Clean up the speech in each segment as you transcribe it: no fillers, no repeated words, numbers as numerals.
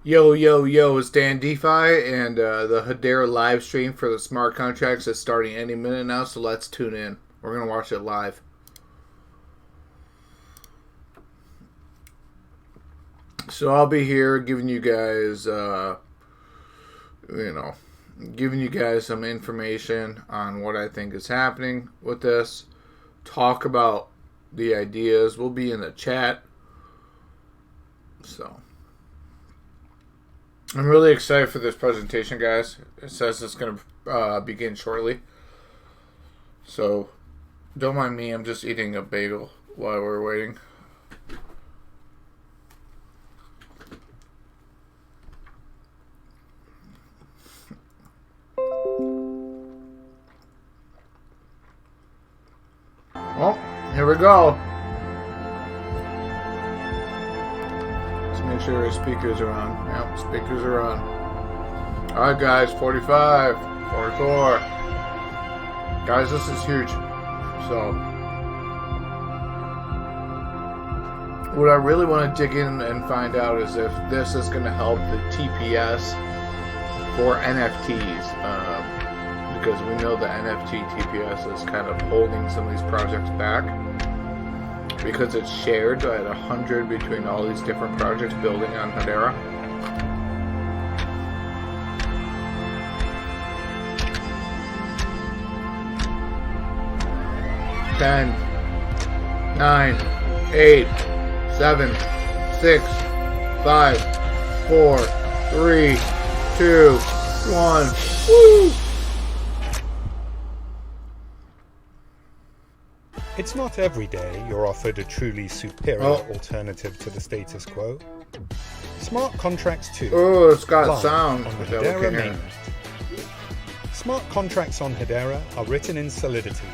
Yo, yo, yo, it's Dan Defi, and the Hedera live stream for the smart contracts is starting any minute now, so let's tune in. We're going to watch it live. So I'll be here giving you guys, giving you guys some information on what I think is happening with this. Talk about the ideas. We'll be in the chat. So I'm really excited for this presentation, guys. It says it's going to begin shortly. So don't mind me. I'm just eating a bagel while we're waiting. Well, here we go. Let's make sure the speakers are on. Yep, speakers are on. Alright guys, 45, 44. Guys, this is huge. So, what I really want to dig in and find out is if this is going to help the TPS for NFTs. Because we know the NFT TPS is kind of holding some of these projects back because it's shared at 100 between all these different projects building on Hedera. Ten, 9, 8, 7, 6, 5, 4, 3, 2, 1. Woo! It's not every day you're offered a truly superior alternative to the status quo. Smart Contracts 2. Oh, it's got sound. On the Hedera mainnet. Smart contracts on Hedera are written in Solidity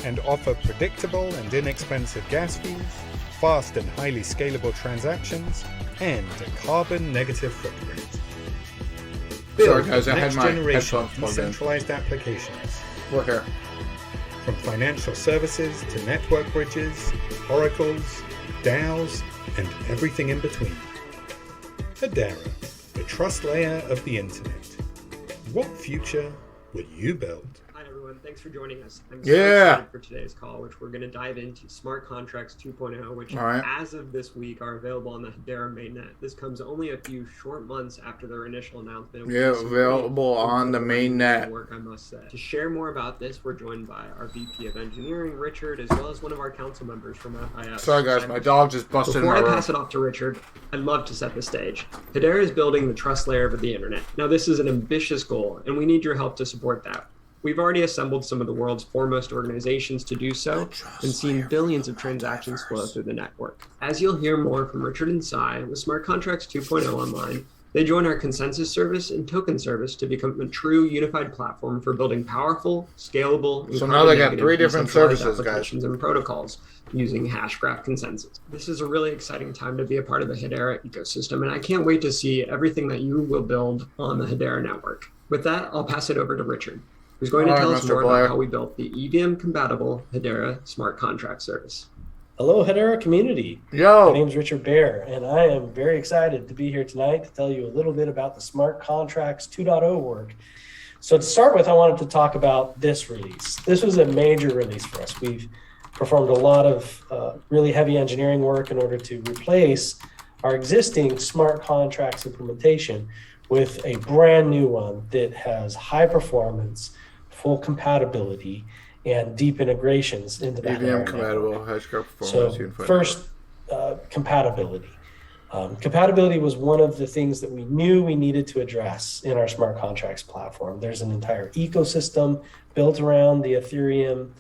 and offer predictable and inexpensive gas fees, fast and highly scalable transactions, and a carbon negative footprint. Sorry guys, I had my headphones plugged in. Decentralized applications. We're here. From financial services to network bridges, oracles, DAOs, and everything in between. Hedera, the trust layer of the internet. What future would you build? Hi everyone, thanks for joining us. I'm so excited for today's call, which we're going to dive into Smart Contracts 2.0, which as of this week are available on the Hedera mainnet. This comes only a few short months after their initial announcement. Yeah, available on the mainnet. Work, I must say. To share more about this, we're joined by our VP of Engineering, Richard, as well as one of our council members from FIS. Sorry guys, my dog just busted in my room. Before I pass it off to Richard, I'd love to set the stage. Hedera is building the trust layer of the internet. Now this is an ambitious goal, and we need your help to support that. We've already assembled some of the world's foremost organizations to do so and seen billions of transactions flow through the network. As you'll hear more from Richard and Sai, with Smart Contracts 2.0 online, they join our consensus service and token service to become a true unified platform for building powerful, scalable, and so now they got 3 different services, applications and protocols using Hashgraph consensus. This is a really exciting time to be a part of the Hedera ecosystem, and I can't wait to see everything that you will build on the Hedera network. With that, I'll pass it over to Richard, who's going to tell us more about how we built the EVM-compatible Hedera smart contract service. Hello, Hedera community. Yo. My name is Richard Baer, and I am very excited to be here tonight to tell you a little bit about the Smart Contracts 2.0 work. So to start with, I wanted to talk about this release. This was a major release for us. We've performed a lot of really heavy engineering work in order to replace our existing smart contracts implementation with a brand new one that has high performance, full compatibility, and deep integrations into the EVM compatible, Hashgraph performance. So first, compatibility. Compatibility was one of the things that we knew we needed to address in our smart contracts platform. There's an entire ecosystem built around the Ethereum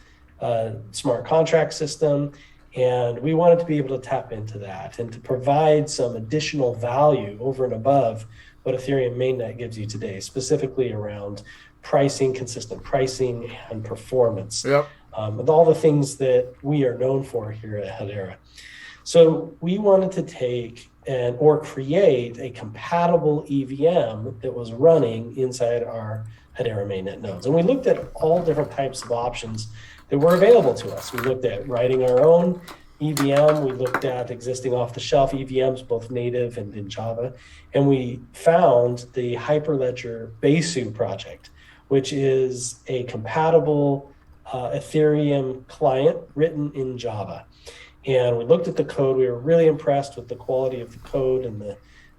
smart contract system, and we wanted to be able to tap into that and to provide some additional value over and above what Ethereum mainnet gives you today, specifically around pricing, consistent pricing, and performance. Yep. With all the things that we are known for here at Hedera. So we wanted to take or create a compatible EVM that was running inside our Hedera mainnet nodes. And we looked at all different types of options that were available to us. We looked at writing our own EVM, we looked at existing off-the-shelf EVMs, both native and in Java, and we found the Hyperledger Besu project, which is a compatible Ethereum client written in Java. And we looked at the code. We were really impressed with the quality of the code and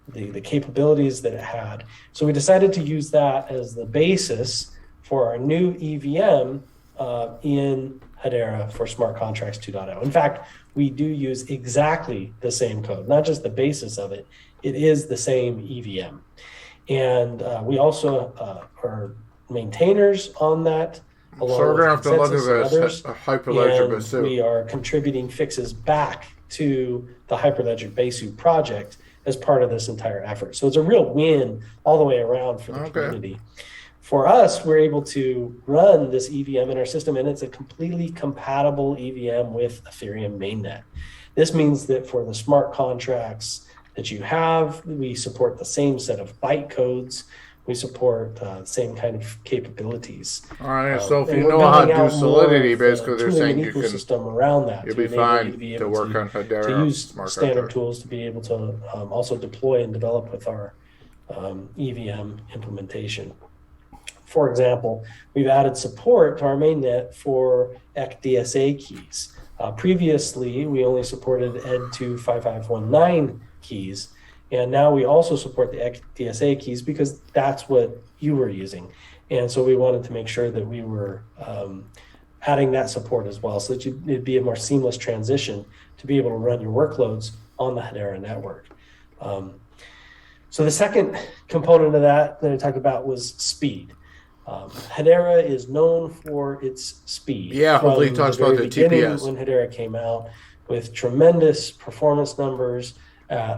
the capabilities that it had. So we decided to use that as the basis for our new EVM in Hedera for Smart Contracts 2.0. In fact, we do use exactly the same code, not just the basis of it. It is the same EVM. And we also are maintainers on that. So we're going to have to look at this Hyperledger Besu. We are contributing fixes back to the Hyperledger Besu project as part of this entire effort. So it's a real win all the way around for the community. For us, we're able to run this EVM in our system, and it's a completely compatible EVM with Ethereum mainnet. This means that for the smart contracts that you have, we support the same set of bytecodes. We support the same kind of capabilities. All right, so if you know how to do Solidity, basically they're saying you can, around that you'll be fine to work on Hedera. To use standard tools to be able to also deploy and develop with our EVM implementation. For example, we've added support to our mainnet for ECDSA keys. Previously, we only supported ED2 5519 keys. And now we also support the ECDSA keys because that's what you were using. And so we wanted to make sure that we were adding that support as well so that it'd be a more seamless transition to be able to run your workloads on the Hedera network. So the second component of that I talked about was speed. Hedera is known for its speed. Yeah, hopefully he talks about the TPS. When Hedera came out with tremendous performance numbers,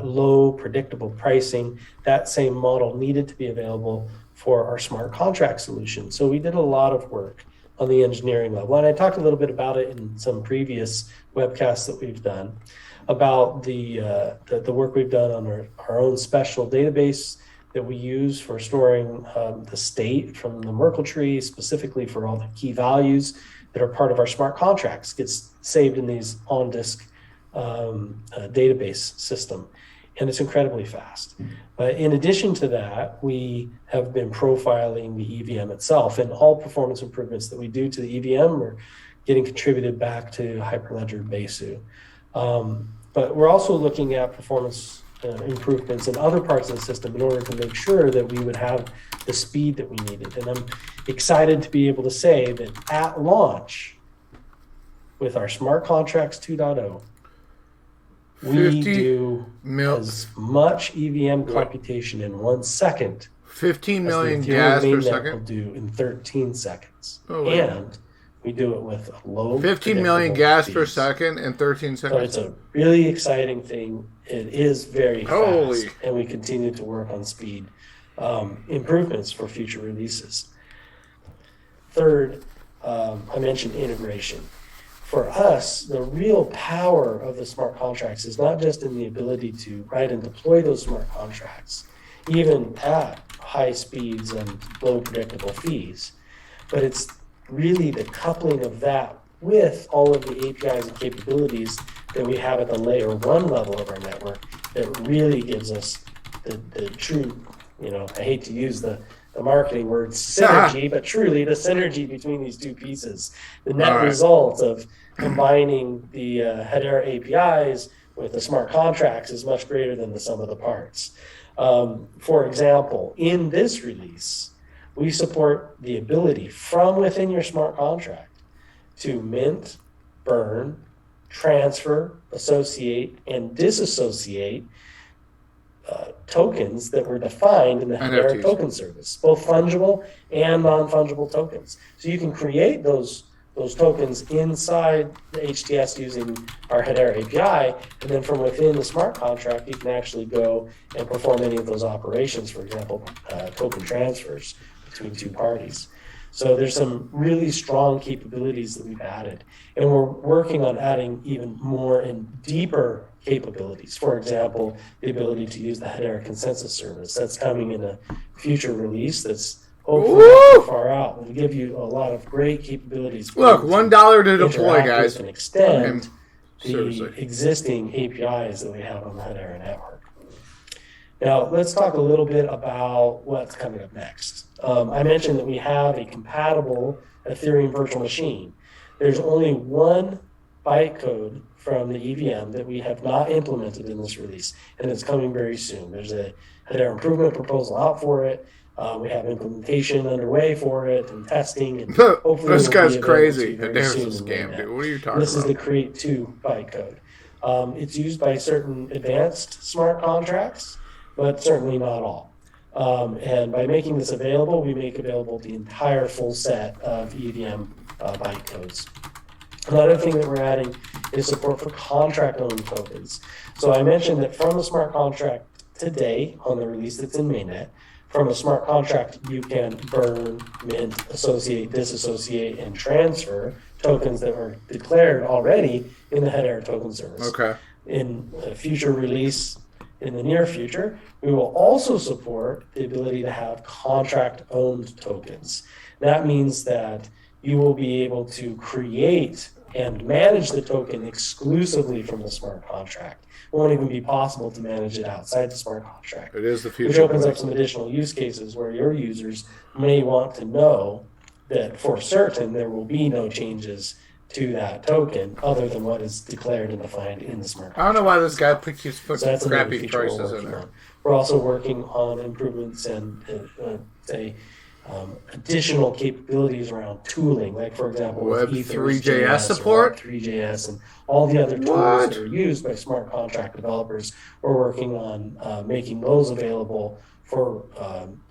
low predictable pricing, that same model needed to be available for our smart contract solution. So we did a lot of work on the engineering level. And I talked a little bit about it in some previous webcasts that we've done about the work we've done on our own special database that we use for storing the state from the Merkle tree, specifically for all the key values that are part of our smart contracts, gets saved in these on-disk database system, and it's incredibly fast. But in addition to that, we have been profiling the EVM itself, and all performance improvements that we do to the EVM are getting contributed back to Hyperledger Besu. But we're also looking at performance improvements in other parts of the system in order to make sure that we would have the speed that we needed. And I'm excited to be able to say that at launch with our Smart Contracts 2.0, we do as much EVM computation in 1 second 15 million gas per second will do in 13 seconds. Oh, and we do it with a low 15 million gas per second in 13 seconds. So it's a really exciting thing. It is very fast, and we continue to work on speed improvements for future releases. Third, I mentioned integration. For us, the real power of the smart contracts is not just in the ability to write and deploy those smart contracts, even at high speeds and low predictable fees, but it's really the coupling of that with all of the APIs and capabilities that we have at the layer 1 level of our network that really gives us the true, I hate to use the marketing word synergy, but truly the synergy between these two pieces. The net result of combining the Hedera APIs with the smart contracts is much greater than the sum of the parts. For example, in this release, we support the ability from within your smart contract to mint, burn, transfer, associate, and disassociate tokens that were defined in the Hedera token service, both fungible and non-fungible tokens. So you can create those tokens inside the HTS using our Hedera API, and then from within the smart contract, you can actually go and perform any of those operations, for example, token transfers between two parties. So there's some really strong capabilities that we've added, and we're working on adding even more and deeper capabilities. For example, the ability to use the Hedera consensus service. That's coming in a future release that's hopefully not too far out. We'll give you a lot of great capabilities. Look, $1 to deploy, guys. And extend the Seriously. existing APIs that we have on the Hedera network. Now, let's talk a little bit about what's coming up next. I mentioned that we have a compatible Ethereum virtual machine. There's only one bytecode from the EVM that we have not implemented in this release, and it's coming very soon. There's a Hedera improvement proposal out for it. We have implementation underway for it and testing, and hopefully This it'll guy's be available crazy. to you very Hedera's soon a in scam, mainnet. dude. What are you talking This is about? the Create 2 bytecode. It's used by certain advanced smart contracts, but certainly not all. And by making this available, we make available the entire full set of EVM bytecodes. Another thing that we're adding is support for contract-owned tokens. So I mentioned that from the smart contract today on the release that's in mainnet, from a smart contract, you can burn, mint, associate, disassociate, and transfer tokens that were declared already in the Hedera token service. Okay. In a future release in the near future, we will also support the ability to have contract-owned tokens. That means that you will be able to create and manage the token exclusively from the smart contract. It won't even be possible to manage it outside the smart contract. It is the Which future. opens up some additional use cases where your users may want to know that for certain there will be no changes to that token other than what is declared and defined in the smart contract. I don't know why this guy keeps So putting that's another crappy feature we're prices in working there. on. We're also working on improvements and additional capabilities around tooling, like for example, with Web3.js support? Web3.js, and all the other tools What? that are used by smart contract developers. We're working on making those available for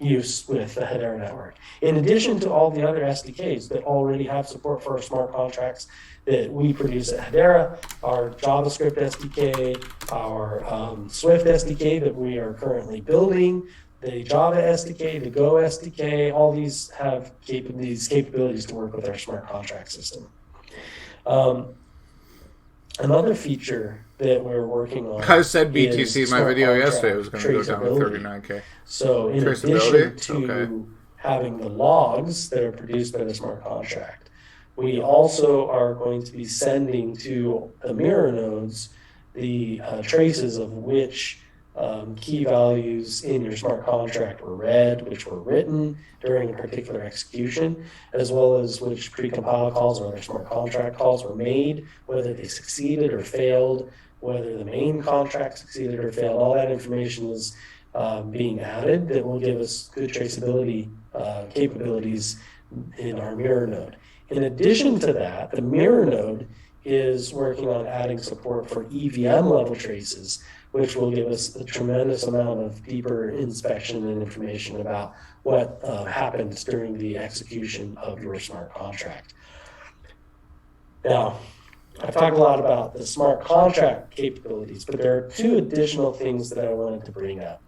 use with the Hedera network. In addition to all the other SDKs that already have support for our smart contracts that we produce at Hedera, our JavaScript SDK, our Swift SDK that we are currently building, the Java SDK, the Go SDK, all these have these capabilities to work with our smart contract system. Another feature that we're working on. I said BTC is in my smart video contract yesterday was going to go down to traceability. 39K. So in Traceability? addition to Okay. having the logs that are produced by the smart contract, we also are going to be sending to the mirror nodes the traces of which key values in your smart contract were read, which were written during a particular execution, as well as which precompile calls or other smart contract calls were made, whether they succeeded or failed, whether the main contract succeeded or failed. All that information is being added that will give us good traceability capabilities in our mirror node. In addition to that, the mirror node is working on adding support for EVM level traces, which will give us a tremendous amount of deeper inspection and information about what happens during the execution of your smart contract. Now, I've talked a lot about the smart contract capabilities, but there are two additional things that I wanted to bring up.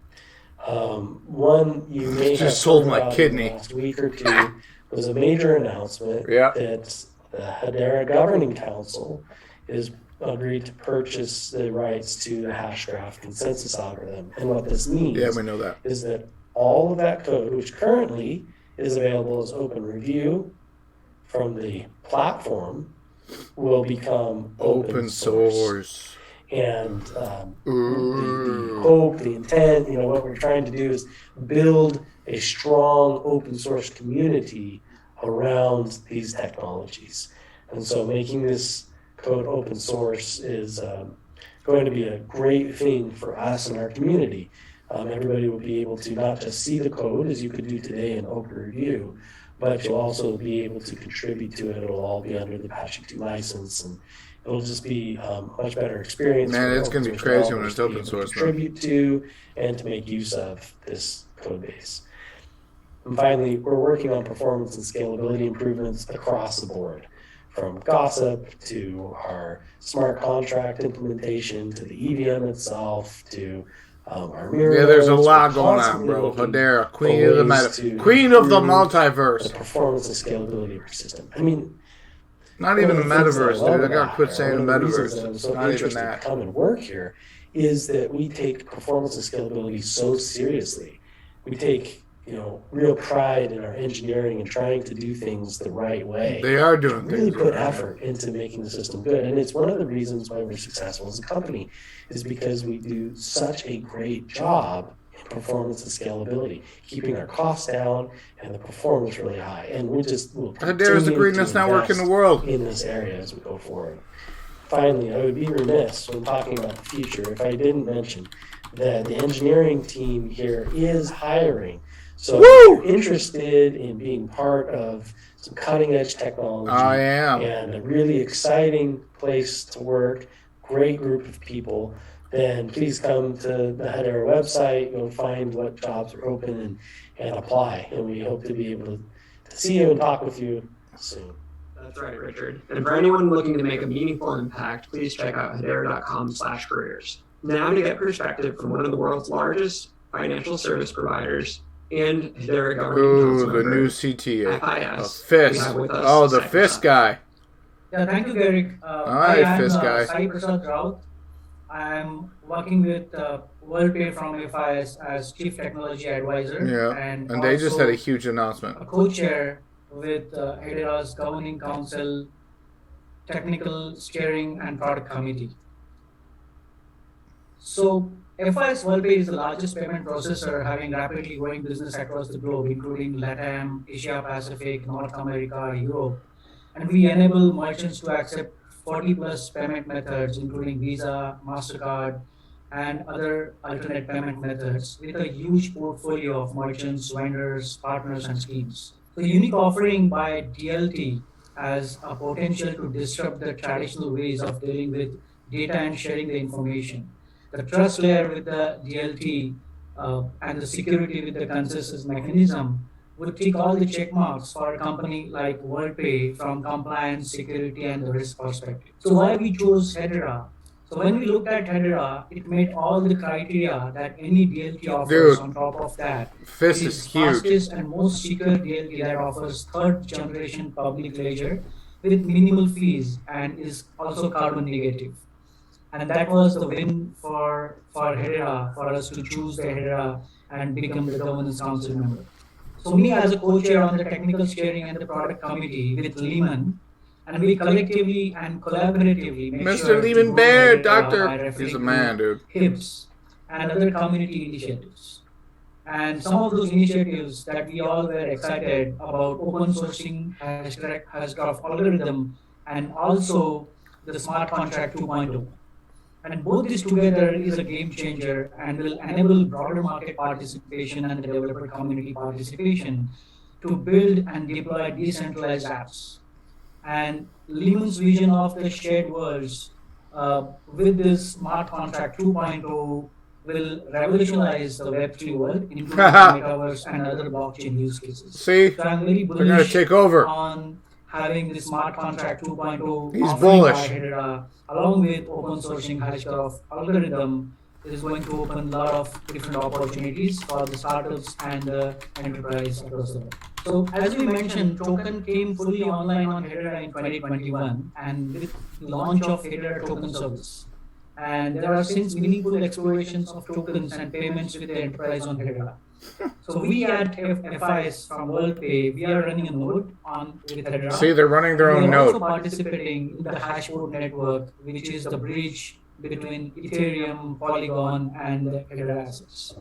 One, you may Just have sold heard my about kidney. in the last week or two was a major announcement Yeah. that the Hedera Governing Council is agreed to purchase the rights to the Hashgraph consensus algorithm. And what this means Yeah, we know that. is that all of that code, which currently is available as open review from the platform, will become Open source. And the hope, the intent, what we're trying to do is build a strong open source community around these technologies. And so making this code open source is going to be a great thing for us and our community. Everybody will be able to not just see the code as you could do today in open review, but you'll also be able to contribute to it. It'll all be under the Apache 2 license, and it'll just be a much better experience. Man, for it's going to be open crazy when developers it's to be open able to source, man. contribute to and to make use of this code base. And finally, we're working on performance and scalability improvements across the board, from Gossip to our smart contract implementation to the EVM itself to our mirror. Yeah, there's a nodes. lot We're going on, constantly bro. looking Hedera, for queen of the ways to queen of the improve the multiverse. performance and scalability of our system. I mean, Not even the one of things that metaverse, love dude. I gotta about quit Hedera, saying one the of reasons that I'm metaverse. so Not even interested to that. come and work here is that we take performance and scalability so seriously. We take real pride in our engineering and trying to do things the right way. They are doing Really things put right. effort into making the system good. And it's one of the reasons why we're successful as a company, is because we do such a great job in performance and scalability, keeping our costs down and the performance really high. And we'll Hedera's the greenest network in the world in this area as we go forward. Finally, I would be remiss when talking about the future if I didn't mention that the engineering team here is hiring. So if you're interested in being part of some cutting edge technology, I am. and a really exciting place to work, great group of people, then please come to the Hedera website. You'll find what jobs are open and apply. And we hope to be able to see you and talk with you soon. That's right, Richard. And for anyone looking to make a meaningful impact, please check out hedera.com/careers. Now to get perspective from one of the world's largest financial service providers and Hedera Government Council the member, new CTA. FIS. FIS. We have with us Oh, the Sai FIS Prasad. guy. Yeah, thank you, Garrick. Hi, I am FIS guy. Sai Prasad Raut. I am working with WorldPay from FIS as Chief Technology Advisor. Yeah, and they just had a huge announcement. A co-chair with Hedera's Governing Council, Technical Steering and Product Committee. So FIS WorldPay is the largest payment processor, having rapidly growing business across the globe, including LATAM, Asia Pacific, North America, Europe. And we enable merchants to accept 40 plus payment methods, including Visa, MasterCard, and other alternate payment methods, with a huge portfolio of merchants, vendors, partners, and schemes. The unique offering by DLT has a potential to disrupt the traditional ways of dealing with data and sharing the information. The trust layer with the DLT and the security with the consensus mechanism would tick all the check marks for a company like WorldPay from compliance, security, and the risk perspective. So why we chose Hedera? So when we looked at Hedera, it met all the criteria that any DLT offers. On top of that, FIS it is huge. Fastest and most secure DLT that offers third generation public ledger with minimal fees and is also carbon negative. And that was the win for Hedera, for us to choose the Hedera and become the governance council member. So me as a co-chair on the technical steering and the product committee with Lehman, and we collectively and collaboratively make Mr. sure Lehman to Bear, grow Hedera by doctor. referring He's a to man, dude. HIPs and other community initiatives. And some of those initiatives that we all were excited about, open sourcing Hashgraph algorithm, and also the smart contract 2.0. And both these together is a game changer and will enable broader market participation and the developer community participation to build and deploy decentralized apps. And Lehman's vision of the shared worlds with this smart contract 2.0 will revolutionize the Web3 world, including the metaverse and other blockchain use cases. See, so I'm very they're gonna bullish take over. on having the smart contract 2.0 He's offering bullish. by Hedera, along with open sourcing Hashgraph algorithm, is going to open a lot of different opportunities for the startups and the enterprise across the world. So as we mentioned, token came fully online on Hedera in 2021, and with the launch of Hedera token service. And there are since meaningful explorations of tokens and payments with the enterprise on Hedera. So we at FIS from WorldPay, we are running a node with Hedera. See, they're running their own We are node. also participating in the Hashboard network, which is the bridge between Ethereum, Polygon, and the Hedera assets.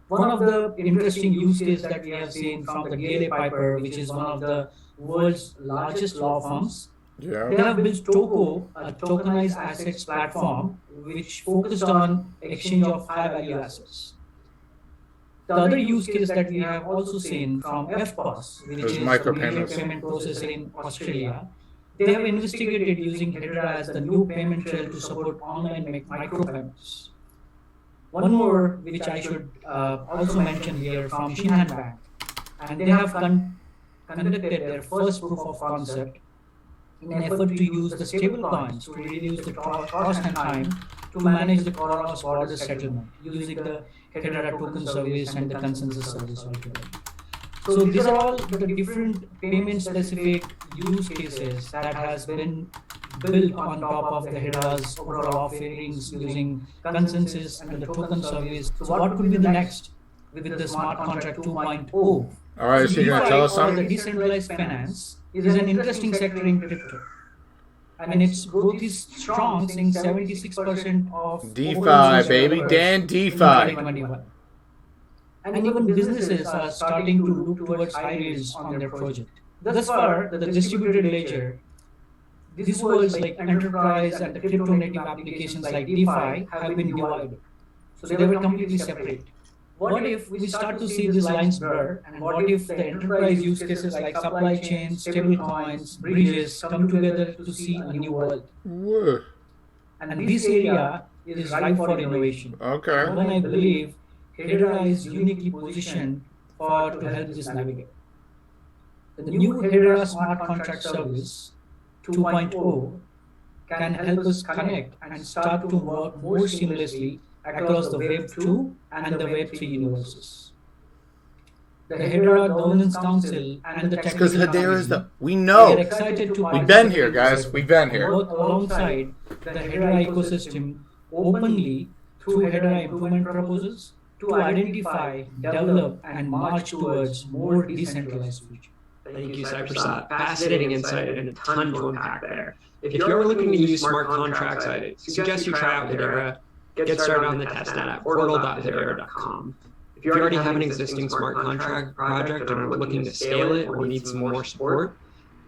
One of the interesting use cases that we have seen from the DLA Piper, which is one of the world's largest law firms, Yeah. they have built Toko, a tokenized assets platform, which focused on exchange of high-value assets. The other use case that we have also seen from FPOS, which There's is a major micropayments. payment processor in Australia, they have investigated using Hedera as the new payment trail to support online micropayments. One more, which I should also mention here, from Shinhan Bank, and they have conducted their first proof of concept in an effort to use the stablecoins to reduce the cost and time to manage the cross-border settlement using the Hedera token service and the consensus service altogether. So these are all the different payment-specific use cases that has been built on top of the Hedera's overall offerings using consensus and the token service. So what could be the next? with the smart contract 2.0. All right, so you're going to tell us or the something? decentralized finance is an interesting sector in crypto. And its growth is strong, saying 76% of DeFi, baby. Dan, DeFi. 2021. And even businesses are starting to look towards high yields on their project. Thus far, the distributed ledger, these worlds like enterprise and the crypto native applications like DeFi have been divided. So they were completely separate. What if we start to see these lines blur? And what if the enterprise use cases like supply chains, stable coins, bridges come together to see a new world? Whoa. And this area is ripe for innovation. Okay. And I believe Hedera is uniquely positioned to help this navigate. The new Hedera Smart Contract Service 2.0 can help us connect and start to work more seamlessly across the Web 2 and the Web 3 universes. The Hedera Governance Council and the Because technical Hedera is community, we know. we are excited to We've been here, participate guys. We've been here. work alongside the Hedera ecosystem openly through Hedera improvement proposals to identify, develop, and march towards more decentralized future. Thank you, Cypress. Fascinating insight and a ton to unpack there. If you're looking to use smart contracts, I suggest you try out Hedera. Get started on the testnet at portal.hedera.com. If you already have an existing smart contract project and are looking to scale it or need some more support,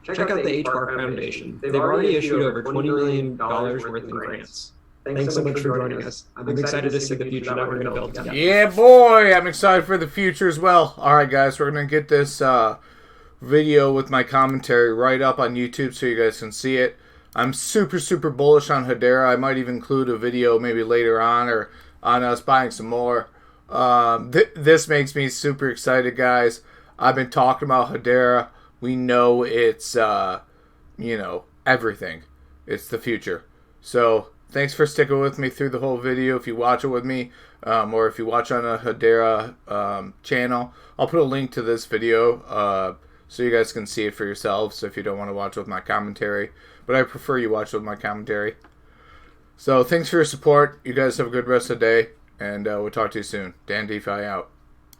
check out the HBAR Foundation. They've already issued over $20 million worth in grants. Thanks so much for joining us. I'm excited to see the future that we're going to build together. Yeah, boy. I'm excited for the future as well. All right, guys. We're going to get this video with my commentary right up on YouTube so you guys can see it. I'm super bullish on Hedera. I might even include a video maybe later on or on us buying some more. This makes me super excited, guys. I've been talking about Hedera. We know it's, everything. It's the future. So thanks for sticking with me through the whole video. If you watch it with me, or if you watch on a Hedera channel, I'll put a link to this video so you guys can see it for yourselves if you don't want to watch with my commentary. But I prefer you watch with my commentary. So thanks for your support. You guys have a good rest of the day. And we'll talk to you soon. Dan DeFi out.